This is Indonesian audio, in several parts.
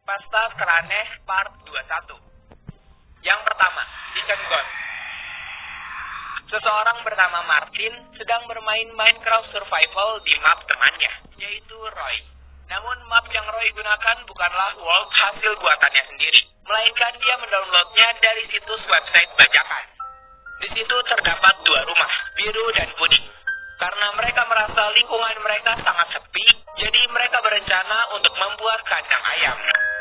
Pesta Keraneh Part 21. Yang pertama, Chicken Ghost. Seseorang bernama Martin sedang bermain Minecraft Survival di map temannya, yaitu Roy. Namun map yang Roy gunakan bukanlah world hasil buatannya sendiri, melainkan dia mendownloadnya dari situs website bajakan. Di situ terdapat dua rumah, biru dan kuning. Karena mereka merasa lingkungan mereka sangat sepi, jadi mereka berencana untuk membuat kandang ayam.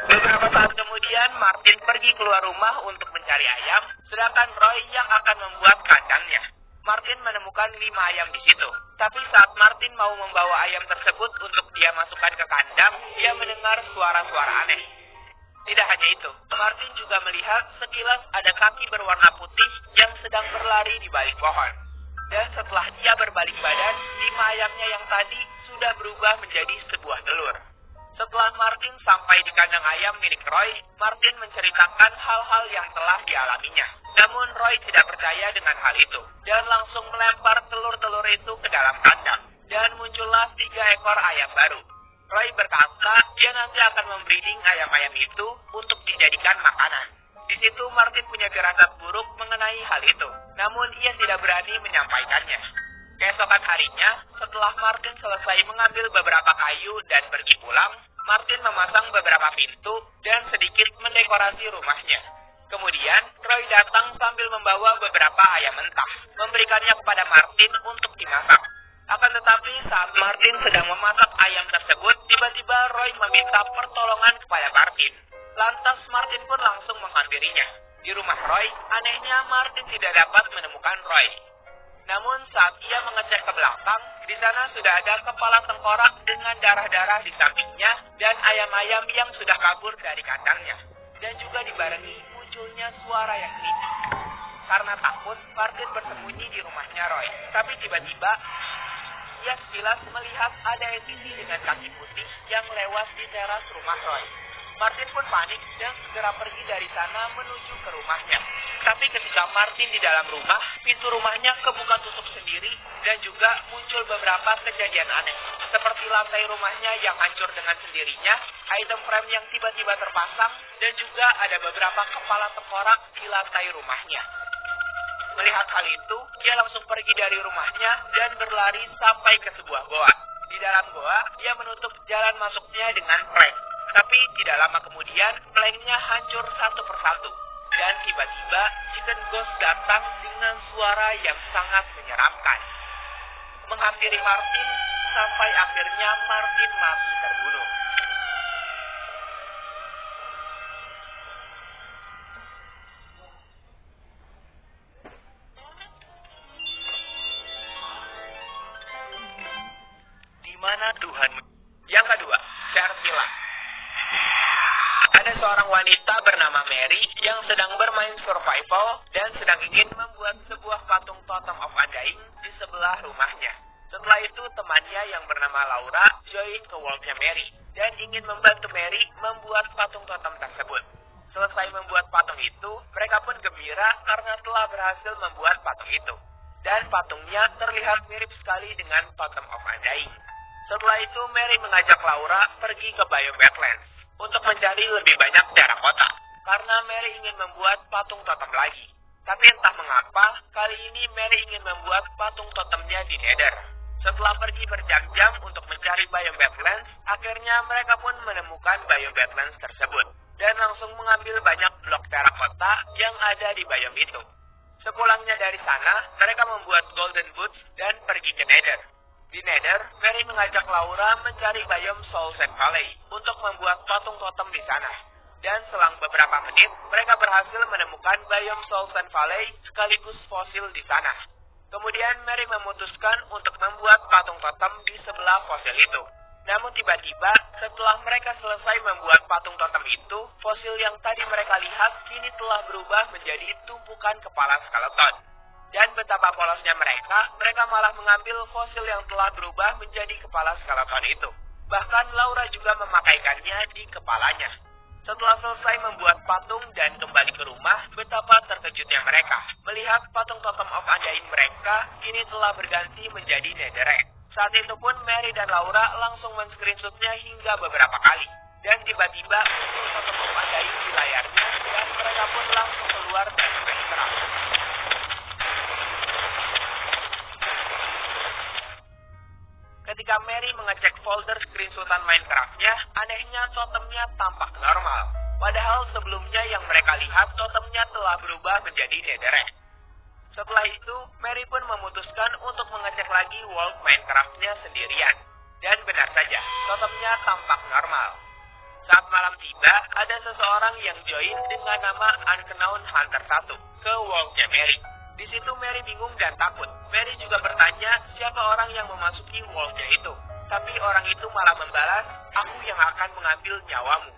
Beberapa saat kemudian, Martin pergi keluar rumah untuk mencari ayam, sedangkan Roy yang akan membuat kandangnya. Martin menemukan 5 ayam di situ. Tapi saat Martin mau membawa ayam tersebut untuk dia masukkan ke kandang, dia mendengar suara-suara aneh. Tidak hanya itu, Martin juga melihat sekilas ada kaki berwarna putih yang sedang berlari di balik pohon. Dan setelah dia berbalik badan, 5 ayamnya yang tadi sudah berubah menjadi sebuah telur. Setelah Martin sampai di kandang ayam milik Roy, Martin menceritakan hal-hal yang telah dialaminya. Namun Roy tidak percaya dengan hal itu, dan langsung melempar telur-telur itu ke dalam kandang. Dan muncullah 3 ekor ayam baru. Roy berkata dia nanti akan membreeding ayam-ayam itu untuk dijadikan makanan. Di situ Martin punya firasat buruk mengenai hal itu, namun ia tidak berani menyampaikannya. Keesokan harinya, setelah Martin selesai mengambil beberapa kayu dan pergi pulang, Martin memasang beberapa pintu dan sedikit mendekorasi rumahnya. Kemudian, Roy datang sambil membawa beberapa ayam mentah, memberikannya kepada Martin untuk dimasak. Akan tetapi saat Martin sedang memasak ayam tersebut, tiba-tiba Roy meminta pertolongan kepada Martin. Lantas Martin pun langsung menghampirinya. Di rumah Roy, anehnya Martin tidak dapat menemukan Roy. Namun saat ia mengecek ke belakang, di sana sudah ada kepala tengkorak dengan darah-darah di sampingnya dan ayam-ayam yang sudah kabur dari kandangnya. Dan juga dibarengi munculnya suara yang kritik. Karena takut, Martin bersembunyi di rumahnya Roy. Tapi tiba-tiba, ia sekilas melihat ada entiti dengan kaki putih yang lewat di teras rumah Roy. Martin pun panik dan segera pergi dari sana menuju ke rumahnya. Tapi ketika Martin di dalam rumah, pintu rumahnya kebuka tutup sendiri dan juga muncul beberapa kejadian aneh. Seperti lantai rumahnya yang hancur dengan sendirinya, item frame yang tiba-tiba terpasang, dan juga ada beberapa kepala tengkorak di lantai rumahnya. Melihat hal itu, dia langsung pergi dari rumahnya dan berlari sampai ke sebuah goa. Di dalam goa, dia menutup jalan masuknya dengan plank. Tapi tidak lama kemudian, planknya hancur satu persatu. Dan tiba-tiba, Chicken Ghost datang dengan suara yang sangat menyeramkan. Menghampiri Martin, sampai akhirnya Martin mati terbunuh. Di mana Tuhan? Yang kedua, Cervilla. Ada seorang wanita bernama Mary yang sedang bermain survival dan sedang ingin membuat sebuah patung Totem of Undying di sebelah rumahnya. Setelah itu temannya yang bernama Laura join ke worldnya Mary dan ingin membantu Mary membuat patung totem tersebut. Selesai membuat patung itu, mereka pun gembira karena telah berhasil membuat patung itu. Dan patungnya terlihat mirip sekali dengan Totem of Undying. Setelah itu Mary mengajak Laura pergi ke Biome Wetlands untuk mencari lebih banyak terakota, karena Mary ingin membuat patung totem lagi. Tapi entah mengapa, kali ini Mary ingin membuat patung totemnya di Nether. Setelah pergi berjam-jam untuk mencari Biome Wetlands, akhirnya mereka pun menemukan Biome Wetlands tersebut, dan langsung mengambil banyak blok terakota yang ada di biome itu. Sepulangnya dari sana, mereka membuat Golden Boots dan pergi ke Nether. Di Nether, Mary mengajak Laura mencari biome Soulsand Valley untuk membuat patung totem di sana. Dan selang beberapa menit, mereka berhasil menemukan biome Soulsand Valley sekaligus fosil di sana. Kemudian Mary memutuskan untuk membuat patung totem di sebelah fosil itu. Namun tiba-tiba, setelah mereka selesai membuat patung totem itu, fosil yang tadi mereka lihat kini telah berubah menjadi tumpukan kepala skeleton. Dan betapa polosnya mereka malah mengambil fosil yang telah berubah menjadi kepala skeleton itu. Bahkan Laura juga memakaikannya di kepalanya. Setelah selesai membuat patung dan kembali ke rumah, betapa terkejutnya mereka melihat patung Totem of Undying mereka kini telah berganti menjadi Netherrack. Saat itu pun Mary dan Laura langsung men-screenshotnya hingga beberapa kali. Dan tiba-tiba muncul keluar dari Minecraft. Ketika Mary mengecek folder screenshotan Minecraft-nya, anehnya totemnya tampak normal. Padahal sebelumnya yang mereka lihat totemnya telah berubah menjadi netherrack. Setelah itu, Mary pun memutuskan untuk mengecek lagi world Minecraft-nya sendirian. Dan benar saja, totemnya tampak normal. Saat malam tiba, ada seseorang yang join dengan nama Unknown Hunter 1 ke world-nya Mary. Di situ Mary bingung dan takut. Mary juga bertanya siapa orang yang memasuki world-nya itu. Tapi orang itu malah membalas, aku yang akan mengambil nyawamu.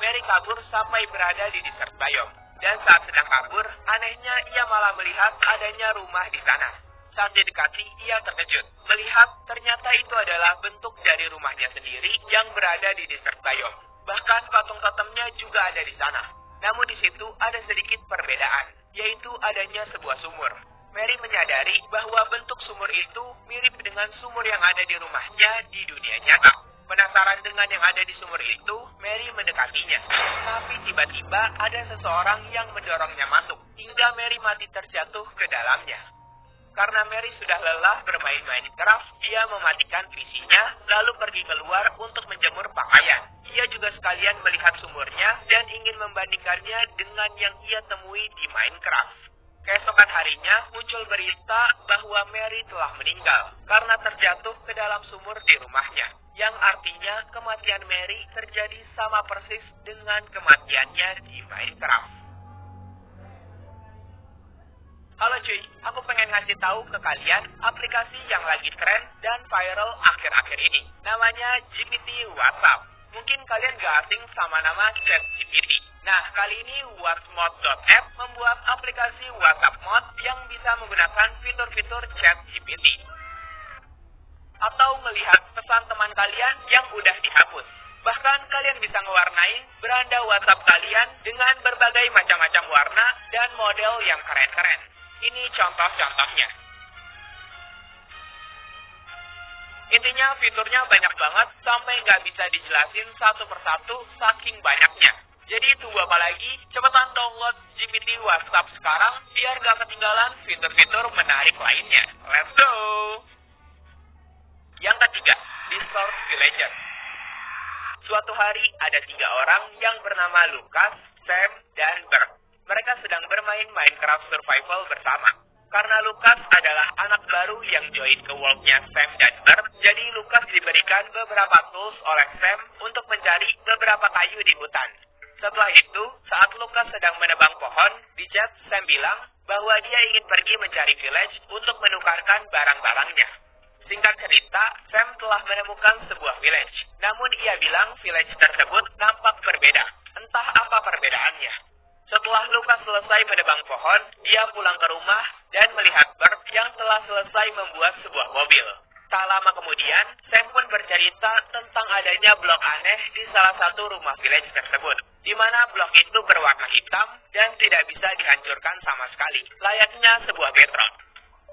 Mary kabur sampai berada di desert biome. Dan saat sedang kabur, anehnya ia malah melihat adanya rumah di sana. Saat didekati, ia terkejut. Melihat ternyata itu adalah bentuk dari rumahnya sendiri yang berada di desert biome. Bahkan patung totemnya juga ada di sana. Namun di situ ada sedikit perbedaan, yaitu adanya sebuah sumur. Mary menyadari bahwa bentuk sumur itu mirip dengan sumur yang ada di rumahnya di dunia nyata. Penasaran dengan yang ada di sumur itu, Mary mendekatinya. Tapi tiba-tiba ada seseorang yang mendorongnya masuk, hingga Mary mati terjatuh ke dalamnya. Karena Mary sudah lelah bermain Minecraft, ia mematikan PC-nya, lalu pergi keluar untuk menjemur pakaian. Ia juga sekalian melihat sumurnya dan ingin membandingkannya dengan yang ia temui di Minecraft. Keesokan harinya muncul berita bahwa Mary telah meninggal karena terjatuh ke dalam sumur di rumahnya. Yang artinya kematian Mary terjadi sama persis dengan kematiannya di Minecraft. Halo cuy, aku pengen ngasih tahu ke kalian aplikasi yang lagi tren dan viral akhir-akhir ini. Namanya GPT WhatsApp. Mungkin kalian gak asing sama nama ChatGPT. Nah, kali ini whatmod.app membuat aplikasi WhatsApp Mod yang bisa menggunakan fitur-fitur ChatGPT. Atau melihat pesan teman kalian yang udah dihapus. Bahkan kalian bisa ngewarnain beranda WhatsApp kalian dengan berbagai macam-macam warna dan model yang keren-keren. Ini contoh-contohnya. Intinya fiturnya banyak banget sampai nggak bisa dijelasin satu persatu saking banyaknya. Jadi tunggu apa lagi? Cepetan download GPT WhatsApp sekarang biar nggak ketinggalan fitur-fitur menarik lainnya. Let's go! Yang ketiga, Discord Villager. Suatu hari ada 3 orang yang bernama Lucas, Sam, dan Bert. Mereka sedang bermain Minecraft Survival bersama. Karena Lucas adalah anak baru yang join ke world-nya Sam dan Bert, jadi Lucas diberikan beberapa tools oleh Sam untuk mencari beberapa kayu di hutan. Setelah itu, saat Lucas sedang menebang pohon, di chat Sam bilang bahwa dia ingin pergi mencari village untuk menukarkan barang-barangnya. Singkat cerita, Sam telah menemukan sebuah village. Namun ia bilang village tersebut nampak berbeda. Entah apa perbedaannya. Setelah Lucas selesai menebang pohon, dia pulang ke rumah dan melihat Bert yang telah selesai membuat sebuah mobil. Tak lama kemudian, Sam pun bercerita tentang adanya blok aneh di salah satu rumah village tersebut, di mana blok itu berwarna hitam dan tidak bisa dihancurkan sama sekali, layaknya sebuah bedrock.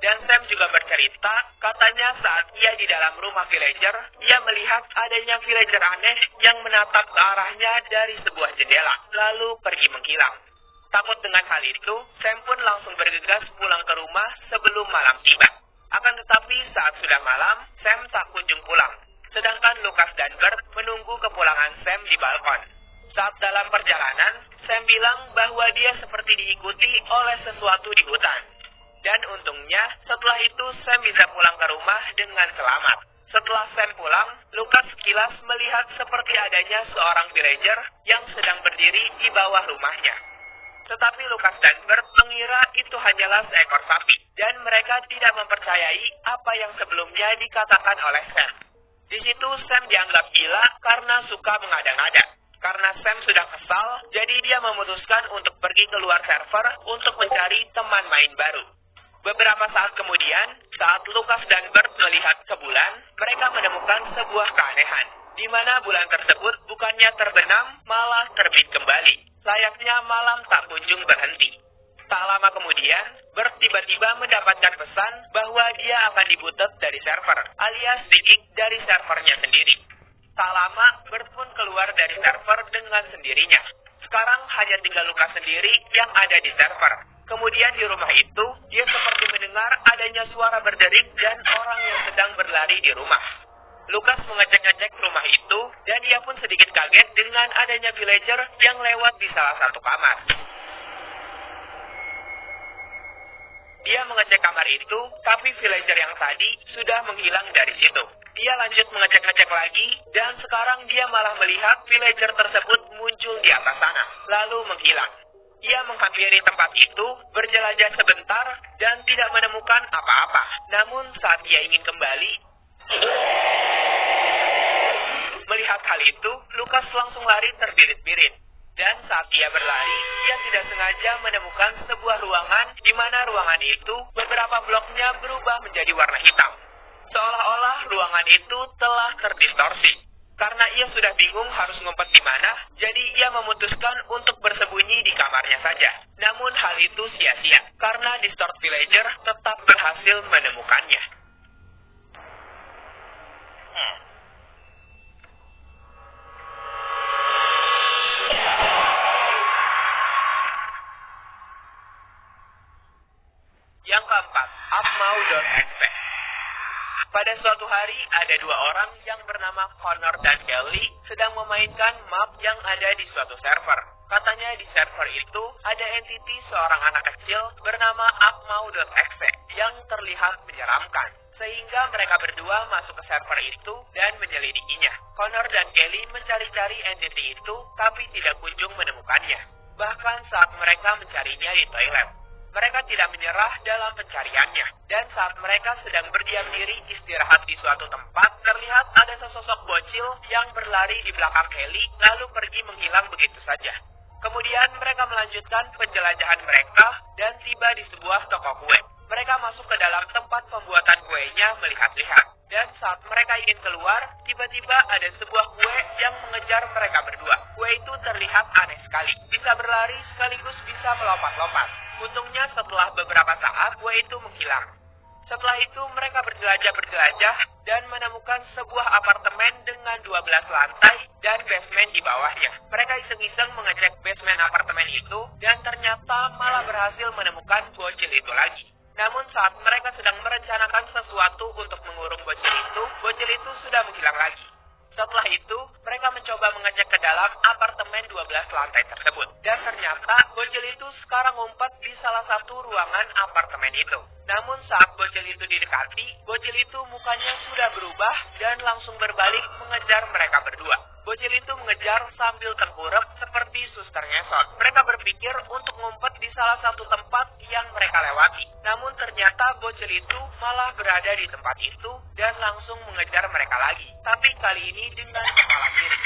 Dan Sam juga bercerita, katanya saat ia di dalam rumah villager, ia melihat adanya villager aneh yang menatap ke arahnya dari sebuah jendela, lalu pergi menghilang. Takut dengan hal itu, Sam pun langsung bergegas pulang ke rumah sebelum malam tiba. Akan tetapi saat sudah malam, Sam tak kunjung pulang. Sedangkan Lucas dan Bert menunggu kepulangan Sam di balkon. Saat dalam perjalanan, Sam bilang bahwa dia seperti diikuti oleh sesuatu di hutan. Dan untungnya, setelah itu Sam bisa pulang ke rumah dengan selamat. Setelah Sam pulang, Lucas sekilas melihat seperti adanya seorang villager yang sedang berdiri di bawah rumahnya. Tetapi Lucas dan Bert mengira itu hanyalah seekor sapi, dan mereka tidak mempercayai apa yang sebelumnya dikatakan oleh Sam. Di situ Sam dianggap gila karena suka mengada-ngada. Karena Sam sudah kesal, jadi dia memutuskan untuk pergi keluar server untuk mencari teman main baru. Beberapa saat kemudian, saat Lucas dan Bert melihat ke bulan, mereka menemukan sebuah keanehan, di mana bulan tersebut bukannya terbenam, malah terbit kembali. Layaknya malam tak kunjung berhenti. Tak lama kemudian, Bert tiba-tiba mendapatkan pesan bahwa dia akan dibutet dari server, alias di-kick dari servernya sendiri. Tak lama, Bert pun keluar dari server dengan sendirinya. Sekarang hanya tinggal Lukas sendiri yang ada di server. Kemudian di rumah itu, dia seperti mendengar adanya suara berderik dan orang yang sedang berlari di rumah. Lukas mengecek-ngecek rumah itu, dan dia pun sedikit kaget dengan adanya villager yang lewat di salah satu kamar. Dia mengecek kamar itu, tapi villager yang tadi sudah menghilang dari situ. Dia lanjut mengecek-ngecek lagi, dan sekarang dia malah melihat villager tersebut muncul di atas sana, lalu menghilang. Ia menghampiri tempat itu, berjelajah sebentar, dan tidak menemukan apa-apa. Namun saat dia ingin kembali, melihat hal itu, Lukas langsung lari terbirit-birit. Dan saat dia berlari, dia tidak sengaja menemukan sebuah ruangan di mana ruangan itu beberapa bloknya berubah menjadi warna hitam. Seolah-olah ruangan itu telah terdistorsi. Karena ia sudah bingung harus ngumpet di mana, jadi ia memutuskan untuk bersembunyi di kamarnya saja. Namun hal itu sia-sia, karena Distort Villager tetap berhasil menemukannya. Yang keempat, Upmau.exe. Pada suatu hari, ada dua orang yang bernama Connor dan Kelly sedang memainkan map yang ada di suatu server. Katanya di server itu ada entiti seorang anak kecil bernama Upmau.exe yang terlihat menyeramkan. Sehingga mereka berdua masuk ke server itu dan menyelidikinya. Connor dan Kelly mencari-cari entiti itu, tapi tidak kunjung menemukannya. Bahkan saat mereka mencarinya di toilet, mereka tidak menyerah dalam pencariannya. Dan saat mereka sedang berdiam diri istirahat di suatu tempat, terlihat ada sesosok bocil yang berlari di belakang Kelly, lalu pergi menghilang begitu saja. Kemudian mereka melanjutkan penjelajahan mereka dan tiba di sebuah toko kue. Mereka masuk ke dalam tempat pembuatan kuenya melihat-lihat. Dan saat mereka ingin keluar, tiba-tiba ada sebuah kue yang mengejar mereka berdua. Kue itu terlihat aneh sekali. Bisa berlari sekaligus bisa melompat-lompat. Untungnya setelah beberapa saat, kue itu menghilang. Setelah itu mereka berjelajah dan menemukan sebuah apartemen dengan 12 lantai dan basement di bawahnya. Mereka iseng-iseng mengecek basement apartemen itu dan ternyata malah berhasil menemukan bocil itu lagi. Namun saat mereka sedang merencanakan sesuatu untuk mengurung bocil itu sudah menghilang lagi. Setelah itu, mereka mencoba mengecek ke dalam apartemen 12 lantai tersebut. Dan ternyata, bocil itu sekarang ngumpet di salah satu ruangan apartemen itu. Namun saat bocil itu didekati, bocil itu mukanya sudah berubah dan langsung berbalik mengejar mereka berdua. Bocil itu mengejar sambil tengkurap seperti suster ngesot. Mereka berpikir untuk ngumpet di salah satu tempat yang mereka lewati. Namun ternyata bocil itu malah berada di tempat itu dan langsung mengejar mereka lagi. Tapi kali ini dengan kepala miring.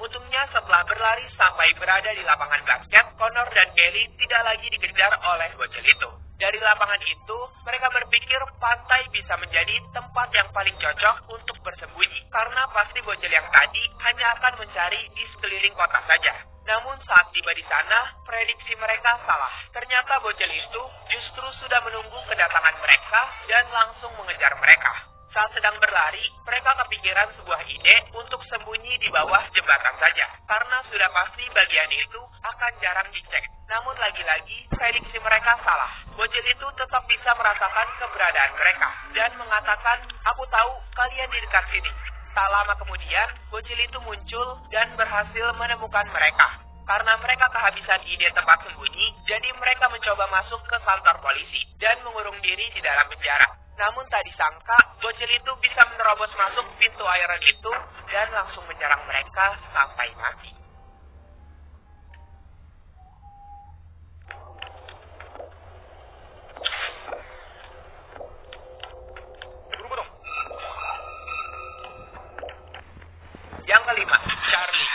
Untungnya setelah berlari sampai berada di lapangan basket, Connor dan Kelly tidak lagi dikejar oleh bocil itu. Dari lapangan itu, mereka berpikir pantai bisa menjadi tempat yang paling cocok untuk bersembunyi. Karena pasti bocil yang tadi hanya akan mencari di sekeliling kota saja. Namun saat tiba di sana, prediksi mereka salah. Ternyata bocil itu justru sudah menunggu kedatangan mereka dan langsung mengejar mereka. Saat sedang berlari, mereka kepikiran sebuah ide untuk sembunyi di bawah jembatan saja. Karena sudah pasti bagian itu akan jarang dicek. Namun lagi-lagi, prediksi mereka salah. Bocil itu tetap bisa merasakan keberadaan mereka dan mengatakan, "Aku tahu kalian di dekat sini." Tak lama kemudian, bocil itu muncul dan berhasil menemukan mereka. Karena mereka kehabisan ide tempat sembunyi, jadi mereka mencoba masuk ke kantor polisi dan mengurung diri di dalam penjara. Namun tak disangka, bocil itu bisa menerobos masuk pintu iron itu dan langsung menyerang mereka sampai mati. Yang kelima, Charlie.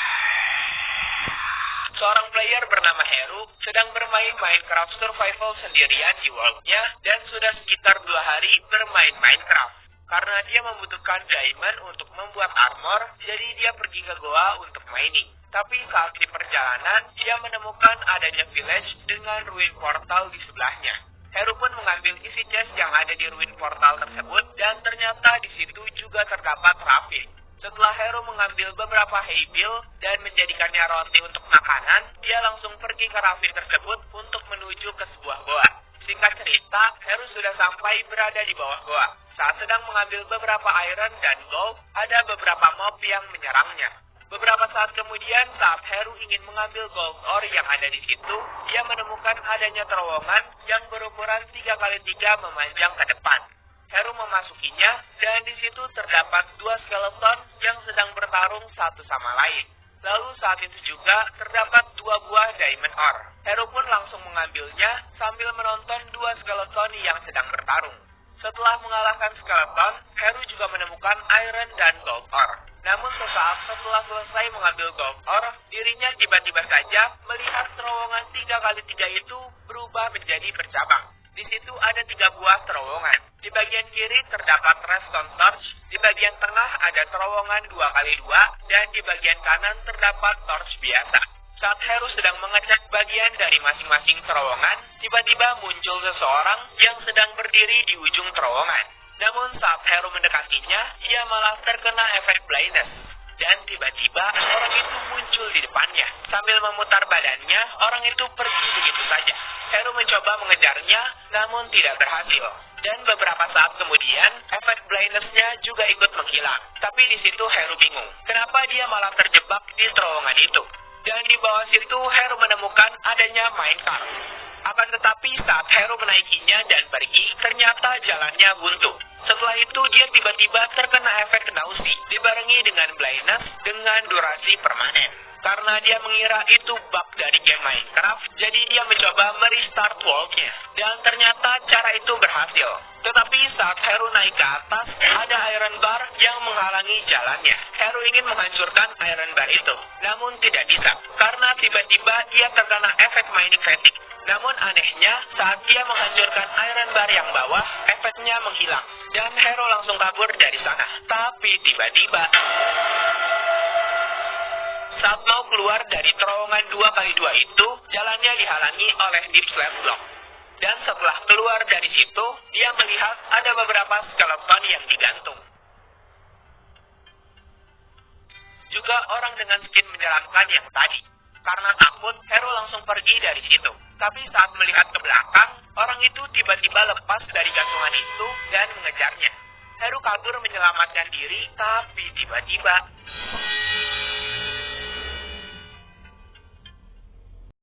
Seorang player bernama Heru sedang bermain Minecraft Survival sendirian di world-nya dan sudah sekitar 2 hari bermain Minecraft. Karena dia membutuhkan diamond untuk membuat armor, jadi dia pergi ke goa untuk mining. Tapi saat di perjalanan, dia menemukan adanya village dengan ruin portal di sebelahnya. Heru pun mengambil isi chest yang ada di ruin portal tersebut dan ternyata di situ juga terdapat rafting. Setelah Heru mengambil beberapa hay bale dan menjadikannya roti untuk makanan, dia langsung pergi ke ravin tersebut untuk menuju ke sebuah goa. Singkat cerita, Heru sudah sampai berada di bawah goa. Saat sedang mengambil beberapa iron dan gold, ada beberapa mob yang menyerangnya. Beberapa saat kemudian, saat Heru ingin mengambil gold ore yang ada di situ, dia menemukan adanya terowongan yang berukuran 3x3 memanjang ke depan. Heru memasukinya, dan di situ terdapat dua skeleton yang sedang bertarung satu sama lain. Lalu saat itu juga terdapat dua buah diamond ore. Heru pun langsung mengambilnya sambil menonton dua skeleton yang sedang bertarung. Setelah mengalahkan skeleton, Heru juga menemukan iron dan gold ore. Namun sesaat setelah selesai mengambil gold ore, dirinya tiba-tiba saja melihat terowongan 3x3 itu berubah menjadi bercabang. Di situ ada 3 buah terowongan. Di bagian kiri terdapat redstone torch, di bagian tengah ada terowongan 2x2, dan di bagian kanan terdapat torch biasa. Saat Heru sedang mengecek bagian dari masing-masing terowongan, tiba-tiba muncul seseorang yang sedang berdiri di ujung terowongan. Namun saat Heru mendekatinya, ia malah terkena efek blindness. Dan tiba-tiba orang itu muncul di depannya. Sambil memutar badannya, orang itu pergi begitu saja. Heru mencoba mengejarnya, namun tidak berhasil. Dan beberapa saat kemudian, efek blindness-nya juga ikut menghilang. Tapi di situ Heru bingung, kenapa dia malah terjebak di terowongan itu. Dan di bawah situ Heru menemukan adanya minecart. Akan tetapi saat Heru menaikinya dan pergi, ternyata jalannya buntu. Setelah itu dia tiba-tiba terkena efek nausi, dibarengi dengan blindness dengan durasi permanen. Karena dia mengira itu bug dari game Minecraft, jadi dia mencoba merestart world-nya. Dan ternyata cara itu berhasil. Tetapi saat Heru naik ke atas, ada iron bar yang menghalangi jalannya. Heru ingin menghancurkan iron bar itu, namun tidak bisa. Karena tiba-tiba dia terkena efek mining fatigue. Namun anehnya, saat dia menghancurkan iron bar yang bawah, efeknya menghilang. Dan Heru langsung kabur dari sana. Tapi tiba-tiba, saat mau keluar dari terowongan 2x2 itu, jalannya dihalangi oleh deep slab block. Dan setelah keluar dari situ, dia melihat ada beberapa skeleton yang digantung. Juga orang dengan skin menyeramkan yang tadi. Karena takut, Heru langsung pergi dari situ. Tapi saat melihat ke belakang, orang itu tiba-tiba lepas dari gantungan itu dan mengejarnya. Heru kabur menyelamatkan diri, tapi tiba-tiba